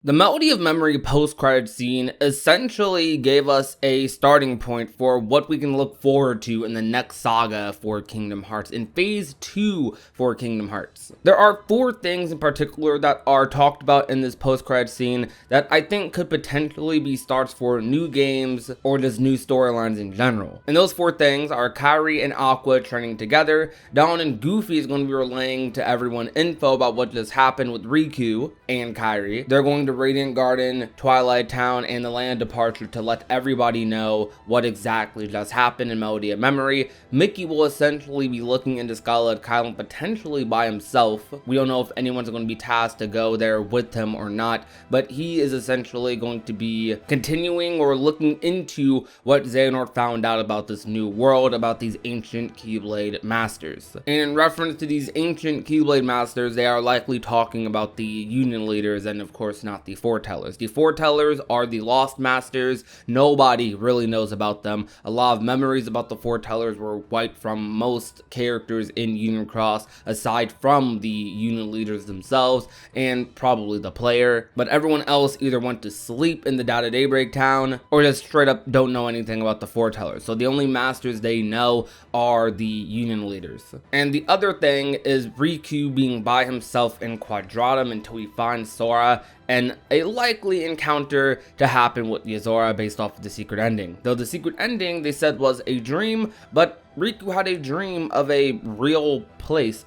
The Melody of Memory post-credit scene essentially gave us a starting point for what we can look forward to in the next saga for Kingdom Hearts, in Phase 2 for Kingdom Hearts. There are 4 things in particular that are talked about in this post-credit scene that I think could potentially be starts for new games or just new storylines in general. And those 4 things are Kairi and Aqua training together, Dawn and Goofy is going to be relaying to everyone info about what just happened with Riku and Kairi. They're going to Radiant Garden, Twilight Town, and the Land of Departure to let everybody know what exactly just happened in Melody of Memory. Mickey will essentially be looking into Scarlet Kylan potentially by himself. We don't know if anyone's going to be tasked to go there with him or not, but he is essentially going to be continuing or looking into what Xehanort found out about this new world, about these ancient Keyblade Masters. And in reference to these ancient Keyblade Masters, they are likely talking about the Union Leaders and of course not the Foretellers. The Foretellers are the Lost Masters. Nobody really knows about them. A lot of memories about the Foretellers were wiped from most characters in Union Cross, aside from the Union Leaders themselves and probably the player. But everyone else either went to sleep in the Data Daybreak Town or just straight up don't know anything about the Foretellers. So the only masters they know are the Union Leaders. And the other thing is Riku being by himself in Quadratum until he finds Sora, and a likely encounter to happen with Yozora based off of the secret ending. Though the secret ending they said was a dream, but Riku had a dream of a real place,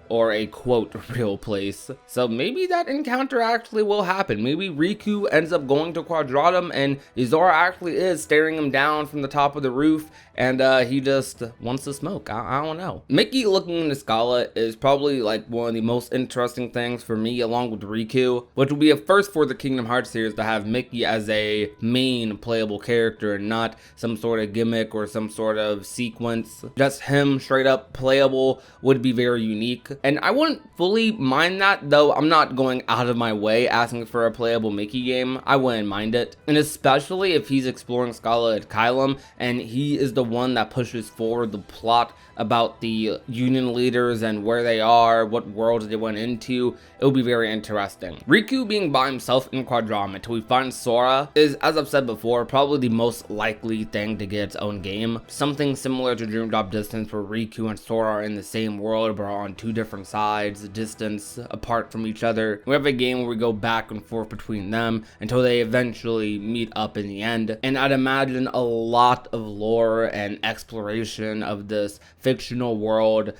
or a quote real place. So maybe that encounter actually will happen. Maybe Riku ends up going to Quadratum and Yozora actually is staring him down from the top of the roof and he just wants to smoke. I don't know. Mickey looking into Scarlet is probably like one of the most interesting things for me along with Riku, which will be a first for the Kingdom Hearts series to have Mickey as a main playable character and not some sort of gimmick or some sort of sequence. Just him straight up playable would be very unique. And I wouldn't fully mind that, though I'm not going out of my way asking for a playable Mickey game. I wouldn't mind it. And especially if he's exploring Scarlet Kylan and he is the one that pushes forward the plot about the Union Leaders and where they are, what worlds they went into, it will be very interesting. Riku being by himself in Quadratum until we find Sora is, as I've said before, probably the most likely thing to get its own game. Something similar to Dream Drop Distance where Riku and Sora are in the same world but are on 2 different sides, distance apart from each other. We have a game where we go back and forth between them until they eventually meet up in the end. And I'd imagine a lot of lore and exploration of this fictional world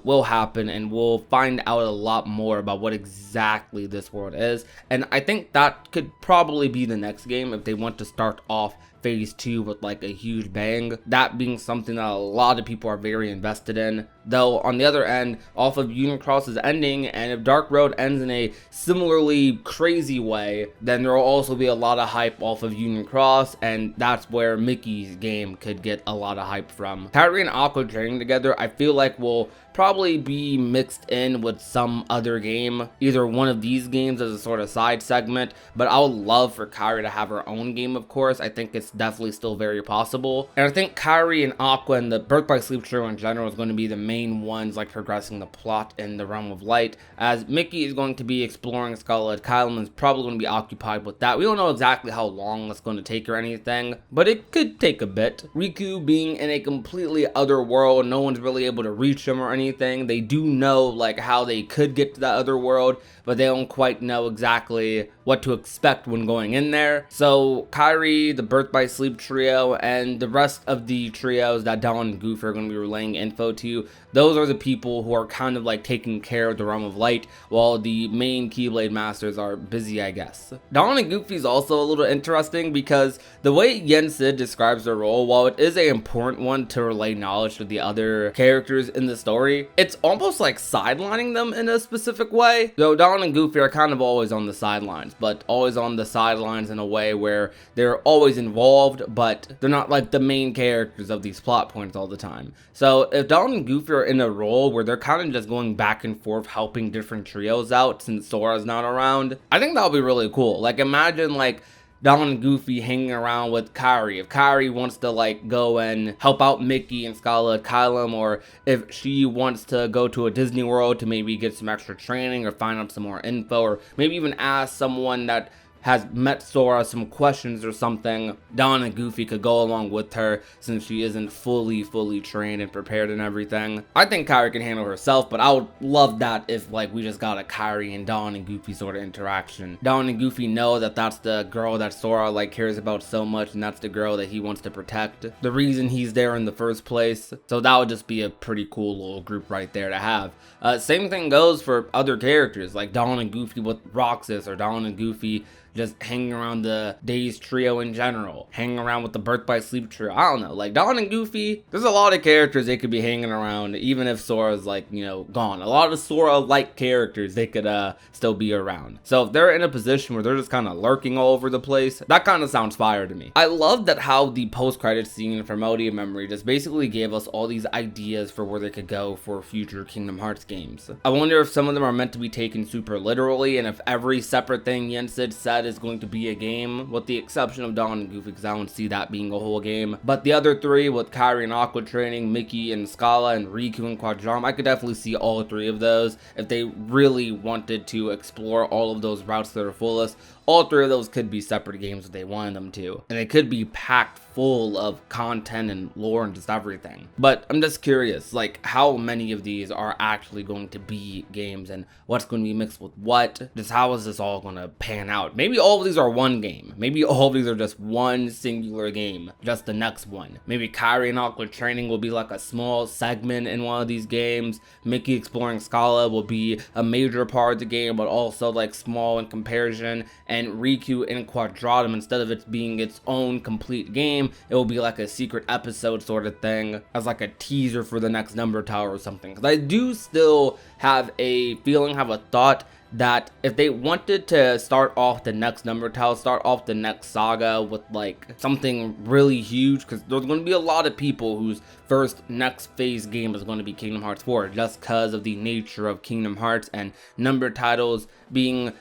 will happen, and we'll find out a lot more about what exactly this world is. And I think that could probably be the next game if they want to start off Phase 2 with like a huge bang. That being something that a lot of people are very invested in. Though on the other end, off of Union Cross's ending, and if Dark Road ends in a similarly crazy way, then there will also be a lot of hype off of Union Cross, and that's where Mickey's game could get a lot of hype from. Kairi and Aqua training together, I feel like will probably be mixed in with some other game, either one of these games as a sort of side segment, but I would love for Kairi to have her own game, of course. I think it's definitely still very possible. And I think Kairi and Aqua and the Birth by Sleep trio in general is going to be the main ones like progressing the plot in the Realm of Light, as Mickey is going to be exploring Scarlet Kylan and is probably going to be occupied with that. We don't know exactly how long it's going to take or anything, but it could take a bit. Riku being in a completely other world, no one's really able to reach him or anything. They do know like how they could get to that other world, but they don't quite know exactly what to expect when going in there. So Kairi, the Birth by Sleep trio, and the rest of the trios that Dawn and Goofy are going to be relaying info to, those are the people who are kind of like taking care of the Realm of Light, while the main Keyblade Masters are busy, I guess. Dawn and Goofy is also a little interesting because the way Yen Sid describes their role, while it is an important one to relay knowledge to the other characters in the story, it's almost like sidelining them in a specific way. Though Dawn and Goofy are kind of always on the sidelines, but always on the sidelines in a way where they're always involved, but they're not like the main characters of these plot points all the time. So if Dawn and Goofy are in a role where they're kind of just going back and forth helping different trios out since Sora's not around, I think that would be really cool. Like imagine like Dawn and Goofy hanging around with Kairi. If Kairi wants to like go and help out Mickey and Scala Kylam, or if she wants to go to a Disney World to maybe get some extra training or find out some more info, or maybe even ask someone that has met Sora some questions or something, Dawn and Goofy could go along with her since she isn't fully trained and prepared and everything. I think Kairi can handle herself, but I would love that if like we just got a Kairi and Dawn and Goofy sort of interaction. Dawn and Goofy know that that's the girl that Sora like cares about so much, and that's the girl that he wants to protect, the reason he's there in the first place. So that would just be a pretty cool little group right there to have. Same thing goes for other characters like Dawn and Goofy with Roxas, or Dawn and Goofy just hanging around the Days trio in general, hanging around with the Birth by Sleep trio. I don't know, like Dawn and Goofy, there's a lot of characters they could be hanging around even if Sora's like, you know, gone. A lot of Sora-like characters they could still be around. So if they're in a position where they're just kind of lurking all over the place, that kind of sounds fire to me. I love that how the post-credit scene for Melody of Memory just basically gave us all these ideas for where they could go for future Kingdom Hearts games. I wonder if some of them are meant to be taken super literally, and if every separate thing Yensid said is going to be a game, with the exception of Dawn and Goofy, because I don't see that being a whole game. But the other three, with Kairi and Aqua training, Mickey and Scala, and Riku and Quadram, I could definitely see all three of those if they really wanted to explore all of those routes that are fullest. All three of those could be separate games if they wanted them to, and they could be packed full of content and lore and just everything. But I'm just curious, like how many of these are actually going to be games, and what's going to be mixed with what? Just how is this all going to pan out? Maybe all of these are one game. Maybe all of these are just one singular game, just the next one. Maybe Kairi and Aqua training will be like a small segment in one of these games. Mickey exploring Scala will be a major part of the game, but also like small in comparison. And Riku and Quadratum, instead of it being its own complete game, it will be like a secret episode sort of thing, as like a teaser for the next Number Tower or something. Because I do still have a feeling, have a thought that if they wanted to start off the next Number Tower, start off the next saga with like something really huge, because there's going to be a lot of people whose first next phase game is going to be Kingdom Hearts 4, just because of the nature of Kingdom Hearts and number titles being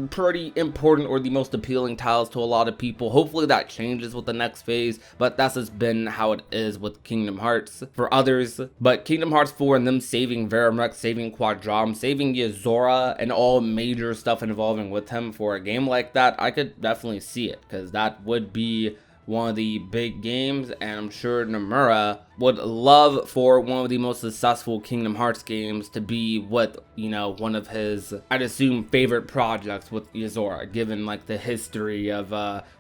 pretty important or the most appealing titles to a lot of people. Hopefully that changes with the next phase, but that's just been how it is with Kingdom Hearts for others. But Kingdom Hearts 4 and them saving Veramrex, saving Quadram, saving Yozora, and all major stuff involving with him for a game like that, I could definitely see it, because that would be one of the big games, and I'm sure Nomura would love for one of the most successful Kingdom Hearts games to be with, you know, one of his, I'd assume, favorite projects with Yozora, given like the history of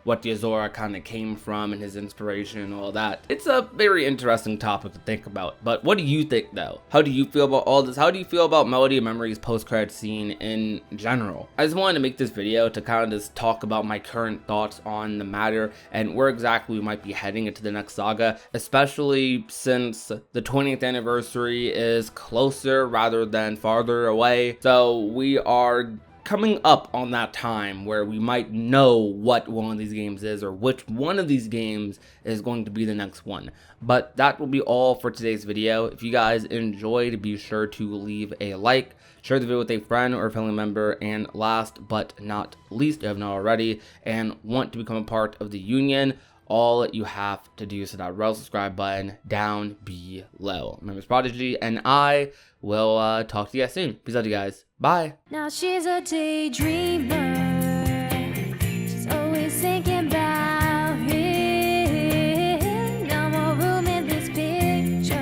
what Yozora kind of came from and his inspiration and all that. It's a very interesting topic to think about. But what do you think though? How do you feel about all this? How do you feel about Melody of Memory's post-credit scene in general? I just wanted to make this video to kind of just talk about my current thoughts on the matter and where exactly we might be heading into the next saga, especially since the 20th anniversary is closer rather than farther away. So we are coming up on that time where we might know what one of these games is, or which one of these games is going to be the next one. But that will be all for today's video. If you guys enjoyed, be sure to leave a like, share the video with a friend or family member, and last but not least, if you have not already and want to become a part of the union, all you have to do is hit that red subscribe button down below. My name is Prodigy, and I will talk to you guys soon. Peace out, you guys. Bye. Now she's a daydreamer. She's always thinking about him. No more room in this picture.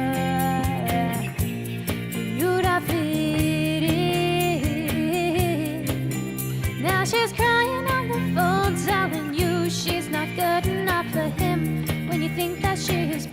You'd have fit in. Now she's crying on the phone, telling you she's not good enough for him. When you think that she is